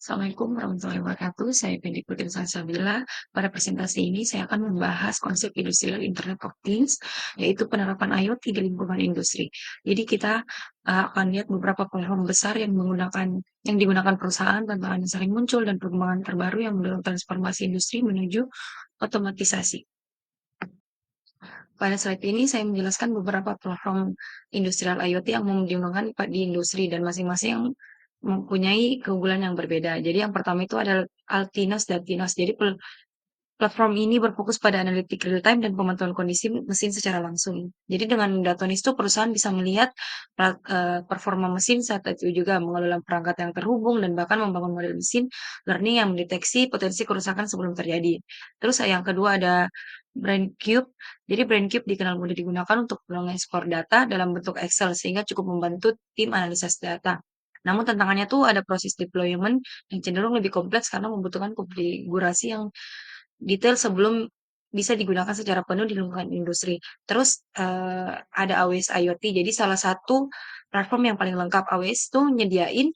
Assalamualaikum warahmatullahi wabarakatuh. Saya Fendi Putri Salsabila. Pada presentasi ini saya akan membahas konsep industrial Internet of Things, yaitu penerapan IoT di lingkungan industri. Jadi kita akan lihat beberapa platform besar yang digunakan perusahaan, tantangan yang sering muncul dan perkembangan terbaru yang mendorong transformasi industri menuju otomatisasi. Pada slide ini saya menjelaskan beberapa platform industrial IoT yang digunakan di industri dan masing-masing yang mempunyai keunggulan yang berbeda. Jadi yang pertama itu adalah Altinos dan Tinos. Jadi platform ini berfokus pada analitik real time dan pemantauan kondisi mesin secara langsung. Jadi dengan Datonis itu perusahaan bisa melihat performa mesin saat itu juga mengelola perangkat yang terhubung dan bahkan membangun model mesin learning yang mendeteksi potensi kerusakan sebelum terjadi. Terus yang kedua ada BrainCube. Jadi BrainCube dikenal mudah digunakan untuk mengekspor data dalam bentuk Excel sehingga cukup membantu tim analisis data. Namun tantangannya tuh ada proses deployment yang cenderung lebih kompleks karena membutuhkan konfigurasi yang detail sebelum bisa digunakan secara penuh di lingkungan industri. Terus, ada AWS IoT. Jadi salah satu platform yang paling lengkap AWS tuh nyediain,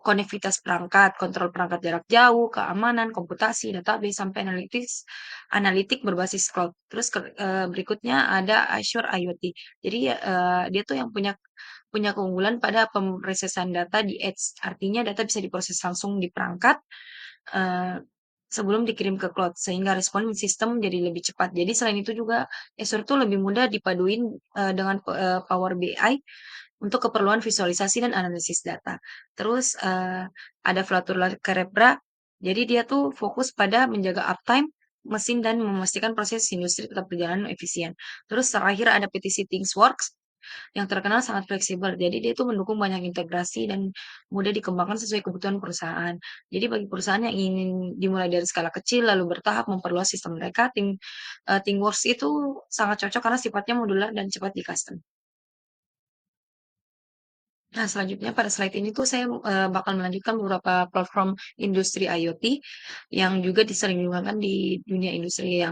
konektivitas perangkat, kontrol perangkat jarak jauh, keamanan, komputasi, database, sampai analitik berbasis cloud. Terus berikutnya ada Azure IoT. Jadi, dia tuh yang punya punya keunggulan pada pemrosesan data di edge. Artinya data bisa diproses langsung di perangkat, eee, sebelum dikirim ke cloud, sehingga respon sistem jadi lebih cepat. Jadi selain itu juga Azure tuh lebih mudah dipaduin, dengan Power BI untuk keperluan visualisasi dan analisis data. Terus, ada Flutter Cerebra, jadi dia tuh fokus pada menjaga uptime mesin dan memastikan proses industri tetap berjalan efisien. Terus terakhir ada PTC ThingWorks, yang terkenal sangat fleksibel. Jadi dia itu mendukung banyak integrasi dan mudah dikembangkan sesuai kebutuhan perusahaan. Jadi bagi perusahaan yang ingin dimulai dari skala kecil lalu bertahap memperluas sistem mereka, ThingWorks itu sangat cocok karena sifatnya modular dan cepat di-custom. Nah, selanjutnya pada slide ini tuh saya, bakal melanjutkan beberapa platform industri IoT yang juga sering digunakan di dunia industri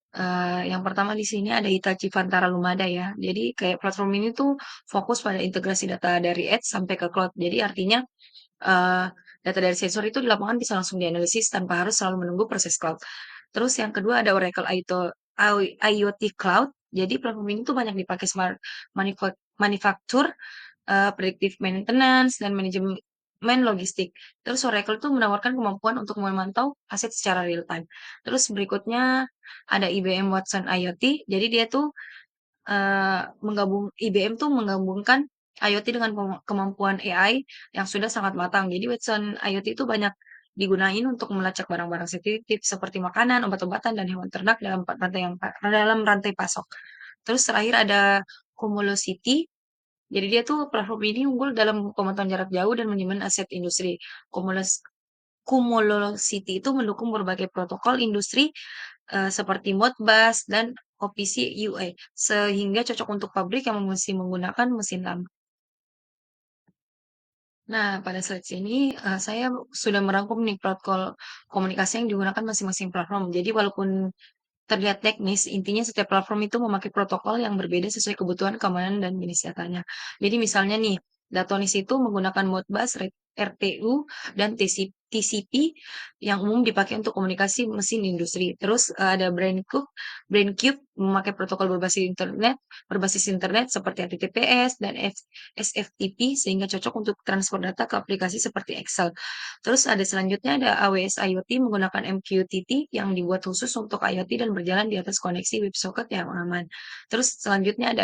yang pertama di sini ada Hitachi Vantara Lumada ya. Jadi kayak platform ini tuh fokus pada integrasi data dari edge sampai ke cloud. Jadi artinya, eee, data dari sensor itu di lapangan bisa langsung dianalisis tanpa harus selalu menunggu proses cloud. Terus yang kedua ada Oracle IoT Cloud. Jadi platform ini tuh banyak dipakai smart manufacture, predictive maintenance, dan manajemen logistik. Terus Oracle tuh menawarkan kemampuan untuk memantau aset secara real time. Terus berikutnya ada IBM Watson IoT. Jadi dia tuh, IBM tuh menggabungkan IoT dengan kemampuan AI yang sudah sangat matang. Jadi Watson IoT itu banyak digunain untuk melacak barang-barang sensitif seperti makanan, obat-obatan, dan hewan ternak dalam rantai pasok. Terus terakhir ada Cumulocity. Jadi dia tuh platform ini unggul dalam pemantauan jarak jauh dan manajemen aset industri. Cumulocity itu mendukung berbagai protokol industri seperti Modbus dan OPC UA, sehingga cocok untuk pabrik yang masih menggunakan mesin lama. Nah, pada slide sini saya sudah merangkum nih protokol komunikasi yang digunakan masing-masing platform. Jadi walaupun terlihat teknis, intinya setiap platform itu memakai protokol yang berbeda sesuai kebutuhan keamanan dan jenis datanya. Jadi misalnya nih, Datonis itu menggunakan Modbus, RTU, dan TCP yang umum dipakai untuk komunikasi mesin industri. Terus ada BrainCube memakai protokol berbasis internet seperti HTTPS dan SFTP sehingga cocok untuk transfer data ke aplikasi seperti Excel. Terus ada selanjutnya ada AWS IoT menggunakan MQTT yang dibuat khusus untuk IoT dan berjalan di atas koneksi WebSocket yang aman. Terus selanjutnya ada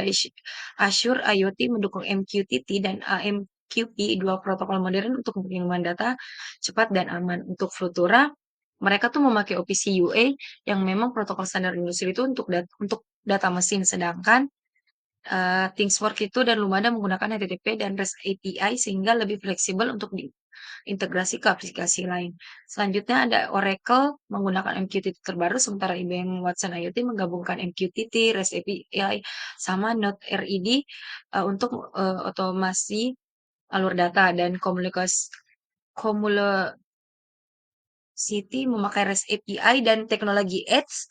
Azure IoT mendukung MQTT dan AMQP, dua protokol modern untuk pengiriman data cepat dan aman. Untuk Flutura, mereka tuh memakai OPC UA yang memang protokol standar industri itu untuk data mesin, sedangkan ThingWorks itu dan Lumada menggunakan HTTP dan REST API sehingga lebih fleksibel untuk diintegrasi ke aplikasi lain. Selanjutnya ada Oracle menggunakan MQTT terbaru, sementara IBM Watson IoT menggabungkan MQTT, REST API, sama Node RED untuk otomasi alur data dan Cumulocity memakai REST API dan teknologi Edge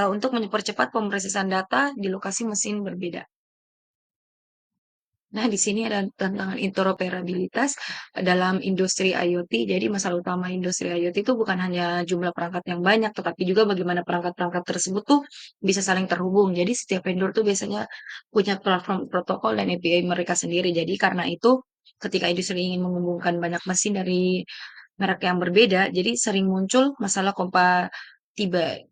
untuk mempercepat pemrosesan data di lokasi mesin berbeda. Nah, di sini ada tantangan interoperabilitas dalam industri IoT. Jadi masalah utama industri IoT itu bukan hanya jumlah perangkat yang banyak, tetapi juga bagaimana perangkat-perangkat tersebut tuh bisa saling terhubung. Jadi setiap vendor tuh biasanya punya platform protokol dan API mereka sendiri. Jadi karena itu ketika industri ingin menghubungkan banyak mesin dari merek yang berbeda, jadi sering muncul masalah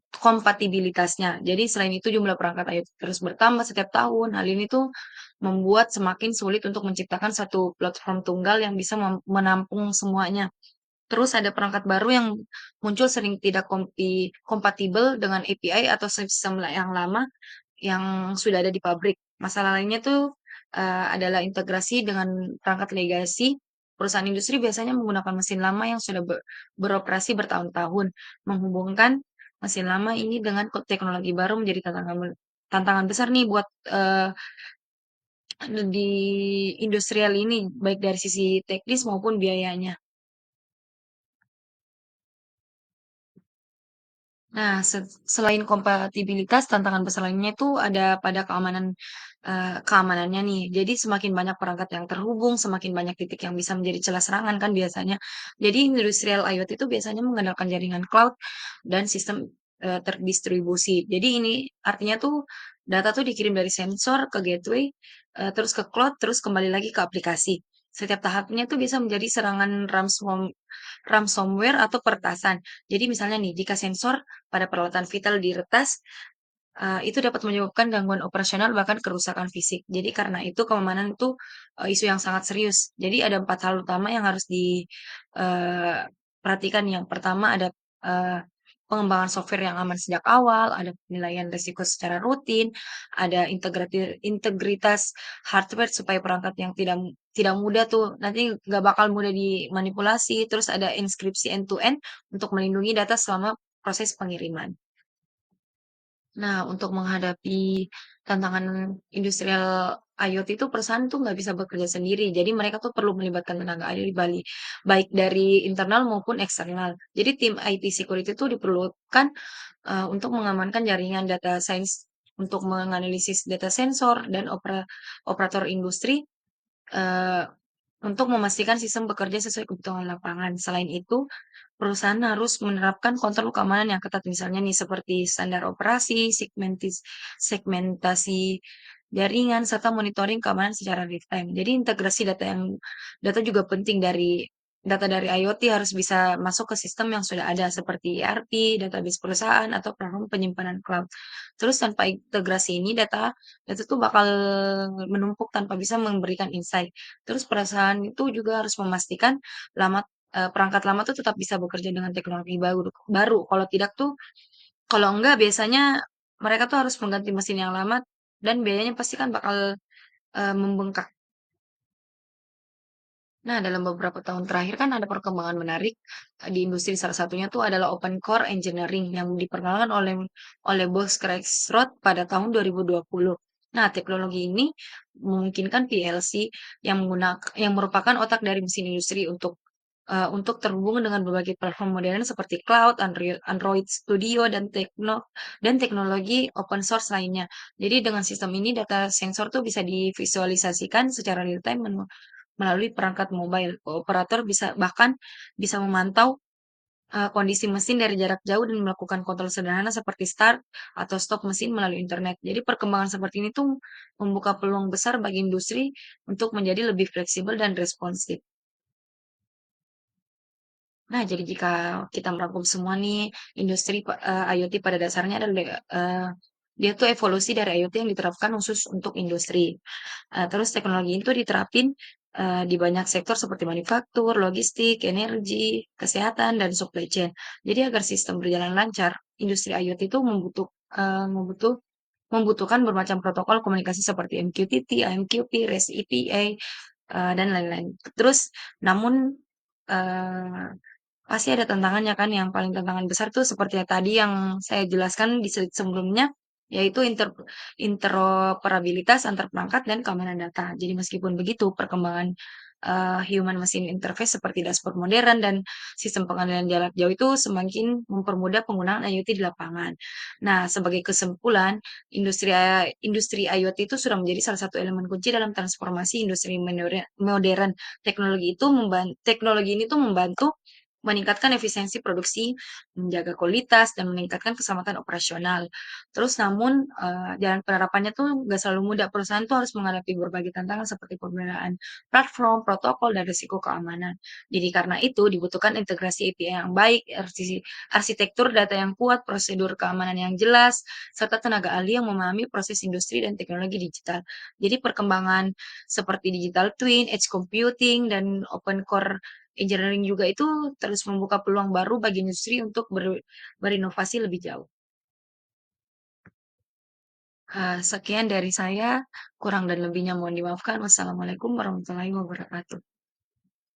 kompatibilitasnya. Jadi selain itu jumlah perangkat IoT terus bertambah setiap tahun. Hal ini tuh membuat semakin sulit untuk menciptakan satu platform tunggal yang bisa menampung semuanya. Terus ada perangkat baru yang muncul sering tidak kompatibel dengan API atau sistem yang lama yang sudah ada di pabrik. Masalah lainnya tuh, adalah integrasi dengan perangkat legasi. Perusahaan industri biasanya menggunakan mesin lama yang sudah beroperasi bertahun-tahun. Menghubungkan mesin lama ini dengan teknologi baru menjadi tantangan besar nih buat, di industrial ini, baik dari sisi teknis maupun biayanya. Nah, selain kompatibilitas, tantangan besar lainnya itu ada pada keamanannya nih. Jadi semakin banyak perangkat yang terhubung, semakin banyak titik yang bisa menjadi celah serangan kan biasanya. Jadi industrial IoT itu biasanya mengandalkan jaringan cloud dan sistem terdistribusi. Jadi ini artinya tuh data tuh dikirim dari sensor ke gateway, terus ke cloud, terus kembali lagi ke aplikasi. Setiap tahapnya tuh bisa menjadi serangan ransomware atau peretasan. Jadi misalnya nih, jika sensor pada peralatan vital diretas, itu dapat menyebabkan gangguan operasional bahkan kerusakan fisik. Jadi karena itu keamanan itu, isu yang sangat serius. Jadi ada 4 hal utama yang harus perhatikan. Yang pertama ada, eee, pengembangan software yang aman sejak awal, ada penilaian risiko secara rutin, ada integritas hardware supaya perangkat yang tidak mudah tuh nanti nggak bakal mudah dimanipulasi, terus ada inskripsi end to end untuk melindungi data selama proses pengiriman. Nah, untuk menghadapi tantangan industrial IoT itu perusahaan tuh nggak bisa bekerja sendiri. Jadi mereka tuh perlu melibatkan tenaga ahli baik dari internal maupun eksternal. Jadi tim IT security itu diperlukan untuk mengamankan jaringan data science untuk menganalisis data sensor dan operator industri eh, untuk memastikan sistem bekerja sesuai kebutuhan lapangan. Selain itu, perusahaan harus menerapkan kontrol keamanan yang ketat, misalnya nih seperti standar operasi, segmentasi jaringan, serta monitoring keamanan secara real time. Jadi data juga penting data dari IoT harus bisa masuk ke sistem yang sudah ada seperti ERP, database perusahaan, atau platform penyimpanan cloud. Terus tanpa integrasi ini data tuh bakal menumpuk tanpa bisa memberikan insight. Terus perusahaan itu juga harus memastikan perangkat lama tuh tetap bisa bekerja dengan teknologi baru baru. Kalau enggak biasanya mereka tuh harus mengganti mesin yang lama dan biayanya pasti kan bakal, membengkak. Nah, dalam beberapa tahun terakhir kan ada perkembangan menarik, di industri salah satunya tuh adalah open core engineering yang diperkenalkan oleh bos Craig pada tahun 2020. Nah, teknologi ini memungkinkan PLC yang merupakan otak dari mesin industri untuk terhubung dengan berbagai platform modern seperti cloud, Android Studio, dan teknologi open source lainnya. Jadi dengan sistem ini data sensor tuh bisa divisualisasikan secara real time melalui perangkat mobile. Operator bisa memantau kondisi mesin dari jarak jauh dan melakukan kontrol sederhana seperti start atau stop mesin melalui internet. Jadi perkembangan seperti ini tuh membuka peluang besar bagi industri untuk menjadi lebih fleksibel dan responsif. Nah, jadi jika kita merangkum semua nih, IoT pada dasarnya adalah, dia tuh evolusi dari IoT yang diterapkan khusus untuk industri. Terus teknologi itu diterapin, di banyak sektor seperti manufaktur, logistik, energi, kesehatan, dan supply chain. Jadi agar sistem berjalan lancar, industri IoT itu membutuhkan bermacam protokol komunikasi seperti MQTT, AMQP, REST API, dan lain-lain. Terus namun, eee pasti ada tantangannya kan, yang paling tantangan besar tuh seperti yang tadi yang saya jelaskan di slide sebelumnya, yaitu interoperabilitas antar perangkat dan keamanan data. Jadi meskipun begitu, human machine interface seperti dashboard modern dan sistem pengendalian jarak jauh itu semakin mempermudah penggunaan IoT di lapangan. Nah, sebagai kesimpulan, industri IoT itu sudah menjadi salah satu elemen kunci dalam transformasi industri modern. Teknologi ini tuh membantu meningkatkan efisiensi produksi, menjaga kualitas, dan meningkatkan keselamatan operasional. Terus namun, jalan penerapannya tuh nggak selalu mudah. Perusahaan tuh harus menghadapi berbagai tantangan seperti pembinaan platform, protokol, dan risiko keamanan. Jadi karena itu dibutuhkan integrasi API yang baik, arsitektur data yang kuat, prosedur keamanan yang jelas, serta tenaga ahli yang memahami proses industri dan teknologi digital. Jadi perkembangan seperti digital twin, edge computing, dan open core engineering juga itu terus membuka peluang baru bagi industri untuk berinovasi lebih jauh. Sekian dari saya, kurang dan lebihnya mohon dimaafkan. Wassalamualaikum warahmatullahi wabarakatuh.